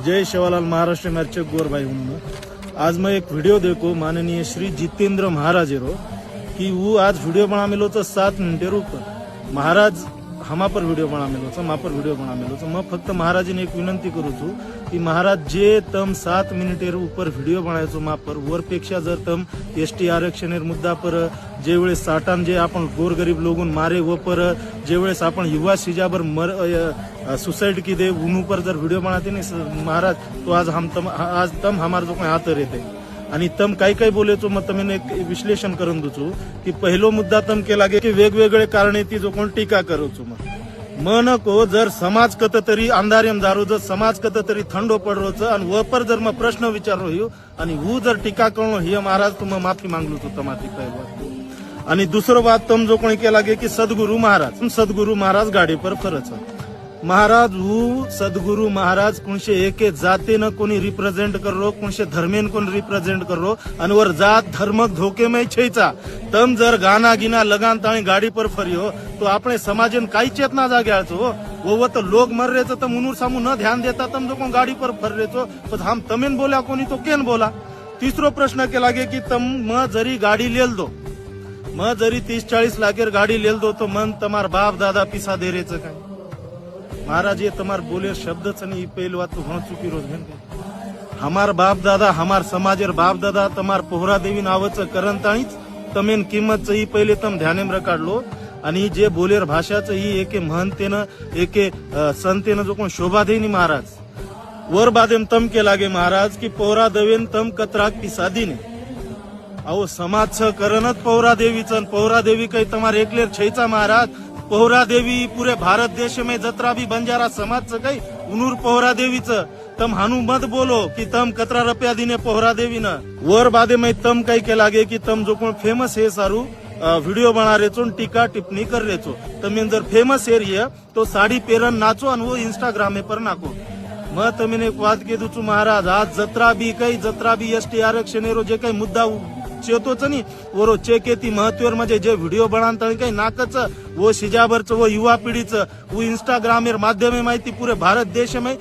जय शिवालाल महाराष्ट्र में अर्चक गौर भाई हूँ। आज मैं एक वीडियो देखो माननीय श्री जितेंद्र महाराज रो कि वो आज वीडियो बना मिलो तो 7 मिनटेर ऊपर महाराज हमा पर वीडियो बना मिलो तो मा पर वीडियो बना मिलो तो मैं फक्त महाराज ने एक विनंती करू छू की महाराज जे तम 7 मिनिटेर ऊपर व्हिडिओ बनायचो मा पर वरपेक्षा जर तम एसटी आरक्षणेर मुद्दा पर जे वेळेस साठान जे आपण गोरगरीब लोगून मारे व पर जे वेळेस आपण युवा सिजाबर सुसाइड की दे उनु पर जर व्हिडिओ बनाते नहीं महाराज तो आज तम हमार जो हाथ रहते आणि तम काही काही बोलेचो मग तमेने एक विश्लेषण करून दूचो की पहिलो मुद्दा तम के लागे की वेगवेगळे कारणे ती जो कोण टीका करूचो मन को जर समाज कत तरी अंधारेम दारू जर समाज कत तरी थंडो पडरोच आणि व पर जर मग प्रश्न विचारो ह्यो आणि वो जर टीका करणो हे महाराज तुम माफी मागलो तो तमाती पहिलो आणि दुसरो बात तम जो कोणी के लागे की सद्गुरु महाराज गाडी पर फरच महाराज वो सद्गुरु महाराज कुणशे एके जाते न कोणी रिप्रेझेंट करो कुणशे धर्मेन कोण रिप्रेझेंट करो आणि वर जात धर्मक धोके में छेचा तम जर गाना गिना लगान ताणी गाड़ी पर फरियो तो अपने समाजन काई चेतना जाग्या छो वो तो लोग मर रहे तो मुनूर सामू न ध्यान देता तम जो कोण गाड़ी पर फर रहे छो पण हम तमेन बोल्या कोणी तो केन बोला। तीसरो प्रश्न के लागे की तम म जरी गाड़ी लेल दो म जरी 30-40 लाखेर गाड़ी लेल दो तो मन तमार बाप दादा पिसा दे रेच काय महाराज ये तमार बोले शब्दच नहीं पहली बात तो घणो चुकी रोज हमार बाप दादा हमार समाजेर बाप दादा तमार पोहरा देवी नावच करंताणीच तमेन किंमत ही पहिले तम ध्यानेम रकाडलो आणि जे बोलेर भाषाच ही एके महंतेनं एके संतेनं जो कोण शोभा देनी महाराज वर बादेम तम के लागे महाराज की पोहरा देवेन तम कतराक पिसादीने अहो समाज छ करनच पोहरा देवी काही तमार एकलेर छैचा महाराज पोहरा देवी पूरे भारत देश में जत्रा भी बंजारा समाज कई उनूर पोहरा देवी तम हानु मत बोलो कि तम कतरा रुपया दीने पोहरा देवी न वर बादे में तम कई के लागे कि तम जो कोण फेमस है सारू वीडियो बना रहे छो टीका टिप्पणी कर रहे छो तमें जर फेमस है रही तो साड़ी पेरन नाचो और वो इंस्टाग्राम पर नाखो मैं तमें एक बात कह दूं महाराज आज जत्रा भी एसटी आरक्षण जे काही मुद्दा चेतोच नहीं वो चेकेती महत्वर म्हणजे जे व्हिडिओ बनाता काही नाकच वो शिजाबरच वो युवा पीढ़ीच वो इंस्टाग्रामेर माध्यमे माहिती पूरे भारत देश में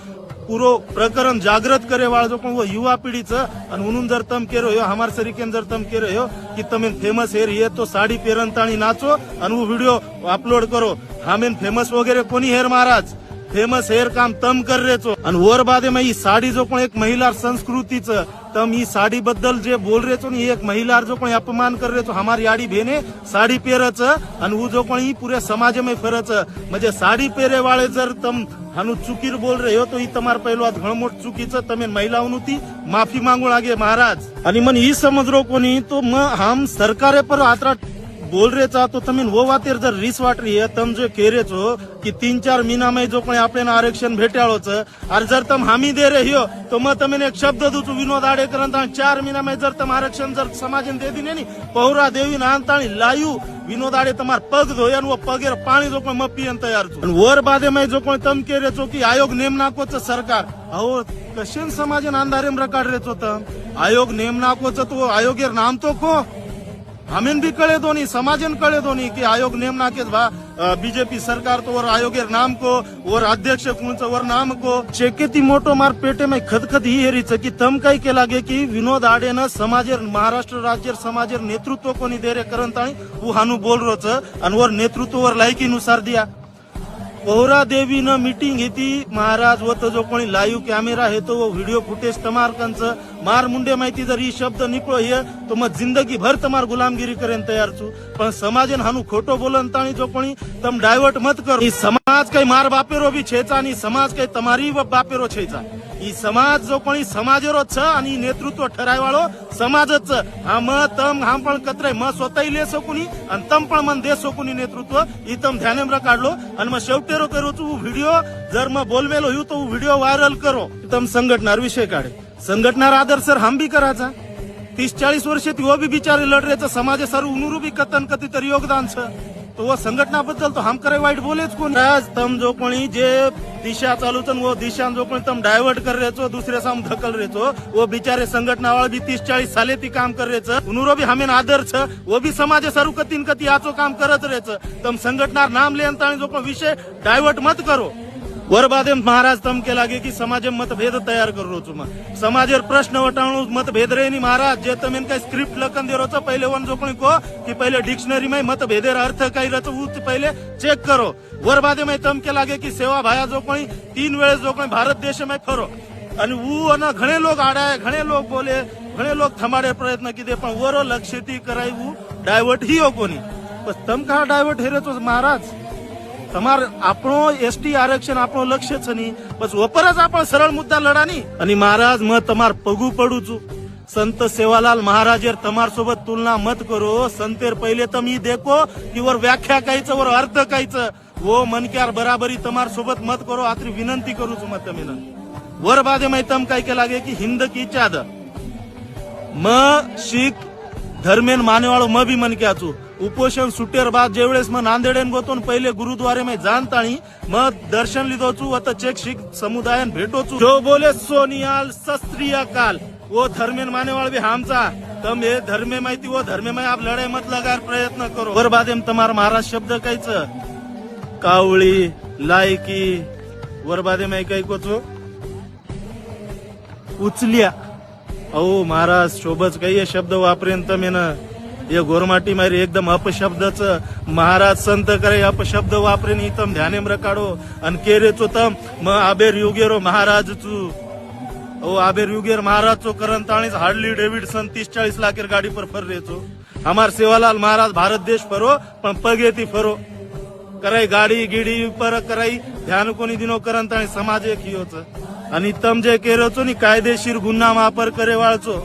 पूरो प्रकरण जागृत करे वाला जो वो युवा पीढ़ीच आणि म्हणून जर तम के रहो हमार सरीकेन जर तम के रहो कि तमें फेमस हेर ये तो साड़ी पेरन ताणी नाचो आणि वो वीडियो अपलोड करो हमें फेमस वगैरे कोणी हेर महाराज फेमस हेर काम तम कर रहे छो आणि वर बादे में ही साड़ी जो कोण एक महिला संस्कृतीच तम ही साड़ी बद्दल जे बोल रहे छो एक महिला जो कोण अपमान कर रहे छो हमारी याडी भेने साड़ी पेरच आणि वो जो कोण ही पूरे समाज में फरच म्हणजे साड़ी पेरे वाले जर तम हानु चुकीर बोल रहे हो तो ही तमार पहिलो घणमोट चुकीच तमें महिलाओं ती माफी मांगू लागे महाराज आणि मन ही समज रो कोणी तो हम सरकारे पर आतरा बोल रहे चा तो तमें वो वातेर जर रीस वाट रही है तम जो कह रहे छो कि 3-4 महीना में जो कोई आपने आरक्षण भेटाळोच और जर तम हामी दे रही हो तो मैं तमें एक शब्द दू छू विनोद आडेकर 4 महीना में जर तम आरक्षण जर समाजन दे दीने पौरा देवी नांताणी लायू विनोद आडे तमार पग धोयन वो पगेर पानी जो कोई म पियन तैयार छो वर बादे में जो कोई तम कह रहे छो कि आयोग नेम नाकोच सरकार अहो कशन समाजन अंधारेम रकाड रहे छो तम आयोग नेम नाकोच तो आयोगेर नाम तो को हमें भी कळे दोनी समाजन कळे दोनी कि आयोग नेम नाके बीजेपी सरकार तो और आयोगेर नाम को और अध्यक्ष कुणच वर नाम को चेकेती मोटो मार पेटे में खदखद ही हेरीच कि तम काही के लागे कि विनोद आडेन समाजेर महाराष्ट्र राज्य समाजेर नेतृत्व कोणी देरे करंताणी वो हानु बोल रोच आणि वर नेतृत्व वर लायकीनुसार दिया पोहरा देवी न मीटिंग थी महाराज वो तो जो कोणी लाइव कैमेरा है तो वो वीडियो फुटेज तमार कंच मार मुंडे माहिती जर ही शब्द निकलो है तो मैं जिंदगी भर तमार गुलामगिरी करेन तैयार छू पण समाजन हानु खोटो बोलन ताणी जो कोणी तम डायवर्ट मत करो ई समाज काही मार बापेरो भी छेचा आणि समाज काही तमारी बापेरो छेचा ई समाज जो कोणी समाजेरो छ आणि नेतृत्व ठराय वाळो समाजच हम तम हम पण कतरे म स्वतःही ले सकुनी आणि तम पण मन दे सकुनी नेतृत्व ई तम ध्यानेम रकाडलो आणि म शेवटेरो करू छू व्हिडिओ जर म बोलवेलो ह्यो तो व्हिडिओ वायरल करो तम संघटनार विषय काढे संघटनार आदर सर हम भी कराचा 30-40 वर्ष वो भी बिचारे लड़ रहे थे समाज सर उनुरू भी कतन कति तरी योगदान छ तो वो संघटना बद्दल तो हम करे वाईट बोलेच कोण तम जो कोणी जे दिशा चालू छन वो दिशा जो कोणी तम डायवर्ट कर रहे छो दूसरे साम धकल रहे छो वो बिचारे संघटना वाले भी 30-40 साले ती काम कर रहे छ उनुरो भी हमें आदर छ वो भी समाज सरू कतीन कती आचो काम करत रहे छ तम संघटना नाम लेन ताणी जो कोण विषय डायवर्ट मत करो वरबादे महाराज तम के लागे कि समाजे मतभेद तैयार कर रो छू समाजेर प्रश्न वटाणु मतभेद रे नी महाराज जे तमें कई स्क्रिप्ट लखन दे रो छो पहले वन जोकणी को कि पहले डिक्शनरी में मतभेदेर अर्थ कई रचो पहले चेक करो। वरबादे में तम के लागे कि सेवा भाया जोकणी 3 वेळेस जोकणी भारत देश में फरो आणि वो अन घणे लोग आडाय घणे लोग बोले घणे लोग थमाडे प्रयत्न किदे पण वरो लक्ष्य ती कराई वो डायवर्ट ही हो कोनी बस तम कहा डायवर्ट हेरे तो महाराज તમાર આપણો એસટી આરક્ષણ આપણો લક્ષ્ય છે નહીં બસ ઉપર જ આપણે સરળ મુદ્દા લડાની અને મહારાજ મ તમાર પગું પડું છું સંત સેવાલાલ મહારાજેર તમાર સોબત तुलना मत करो संतेर पहिले तम ई देखो की वर व्याख्या कायचं वर अर्थ कायचं वो मनक्यार बराबरी तमार सोबत मत करो आत्री विनंती करू છું मत तमेन वर बादे मै तम काय के लागे की हिंद की चाद म शीख धर्मेन माने वाळो म बी मनक्या છું उपोषण सुटेर बाद जे वेळेस मग नांदेडेन गोतो पहिले गुरुद्वारे में जानताणी मग दर्शन लीधो छू अत चेक शीख समुदायन भेटो छू जो बोले सोनियाल सस्त्रीय काल वो धर्मेन माने वाळ भी हामचा तम हे धर्मे माहिती वो धर्मे में आप लढाई मत लगार प्रयत्न करो वरबादेम तमार महाराज शब्द कायच कावळी लायकी वरबादे में काही कोचो उचल्या अहो महाराज शोभच काही शब्द वापरेन तमेन ये गोरमाटी मारी एकदम अपशब्दच महाराज संत करे अपशब्द वापरेन तम ध्याने रकाडो अन केरे चो तम म आबेर युगेरो महाराज चू ओ आबेर युगेर महाराज चो करन ताणीस हार्डली डेविडसन 30-40 लाखेर गाड़ी पर फर रे छो हमार सेवालाल महाराज भारत देश फरो पण पगेती फरो कराई गाड़ी गीड़ी पर कराई ध्यान कोनी दिनो करन ताणी समाज एक हियोच आणि तम जे केरो छो नी कायदेशीर गुन्हा वापर करे वाळचो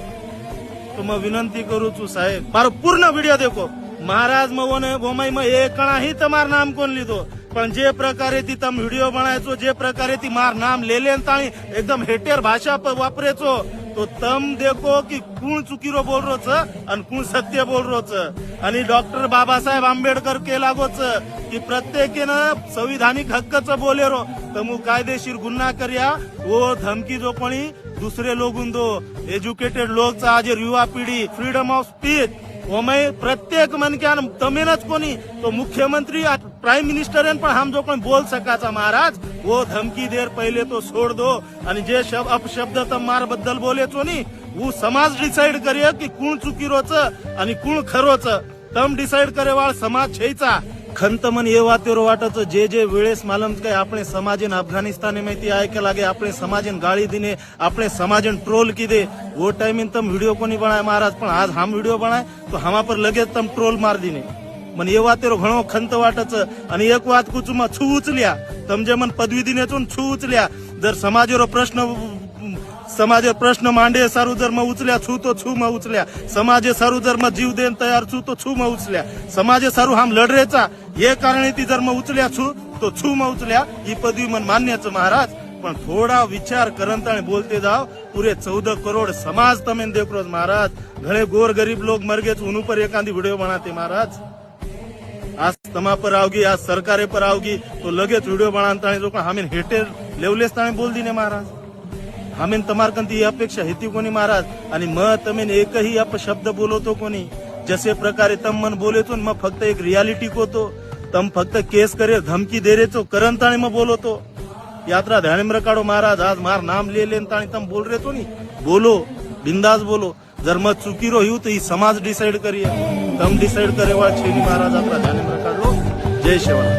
तो मैं विनंती करू छू साहेब मारो पूर्ण वीडियो देखो महाराज मवने बोमाई में एकणा ही तमार नाम कोण लीधो पण जे प्रकारे ती तम व्हिडिओ बनायचो जे प्रकारे ती मार नाम लेलेन ताणी एकदम हेटेर भाषा वापरेचो तो तम देखो की कोण चुकीरो बोल रो छ आणि कोण सत्य बोल रो छ आणि डॉक्टर बाबासाहेब आंबेडकर के लागोच की प्रत्येकेनं संविधानिक हक्कच बोलेरो तमु कायदेशीर गुन्हा कर्या वो धमकी जो कोणी दुसरे लोगून दो एज्युकेटेड लोग आज युवा पीढ़ी फ्रीडम ऑफ स्पीच ओमय प्रत्येक मनक्यान तमेनच कोणी तो मुख्यमंत्री प्राइम मिनिस्टर पण हम जो कोणी बोल सकाचा महाराज वो धमकी देर पहिले तो सोड दो आणि जे अपशब्द तम मार बद्दल बोलेचो नी वो समाज डिसाइड करे की कोण चुकीरोच आणि कोण खरोच तम डिसाइड करे वाळ समाज छेचा खंत मन ये वातेरो वाटच जे जे वेळेस मालूम काय આપણે સમાજન અફઘાનિસ્તાન में आए के लागे આપણે સમાજન गाड़ी दिने આપણે समाजन ट्रोल कीदे वो टाइम इन तम वीडियो को नहीं बनाए महाराज पण आज हम वीडियो बनाए तो हमा पर लगे तम ट्रोल मार दिने मन ये वातेरो घणो खंत वाटच आणि एक वात कुचुमा छू उचल्या तम जे मन पदवी दिने छू छू उचल्या जर समाजेरो प्रश्न मांडे सारू जर म उचल्या छू तो छू म उचल्या समाजे सारू जर म जीव देन तयार छू तो छू म उचल्या समाजे सारू हम लढरेचा ये कारणे ती जर म उचल्या छू तो छू म उचल्या ही पदवी मन मान्यच महाराज पण थोड़ा विचार करंत आणि बोलते जाओ पूरे 14 करोड़ समाज तमें देख रो महाराज घणे गोर गरीब लोग मर गए उन पर एकांदी वीडियो बनाते महाराज आज तमा पर आओगी आज सरकारे पर आओगी तो लगेच वीडियो बनाता जो हमें हेटे लेवलेस ताणे बोल दीने महाराज हमें तमार कंती अपेक्षा हेती कोणी महाराज आणि म तमेन एकही अपशब्द बोलतो कोणी जसे प्रकारे तम मन बोलेतो म फक्त एक रियालिटी को तो तम फक्त केस करे धमकी दे रे तो करंत आणि म बोलतो यात्रा ध्यान में रखाड़ो महाराज आज मार नाम ले लेन ताणी तम बोल रे तो नी बोलो बिंदास बोलो जर मत चुकी रो तो ही समाज डिसाइड करिए तम डिसाइड करे वाला छेनी महाराज यात्रा ध्यान में रखाड़ो जय शिवराम।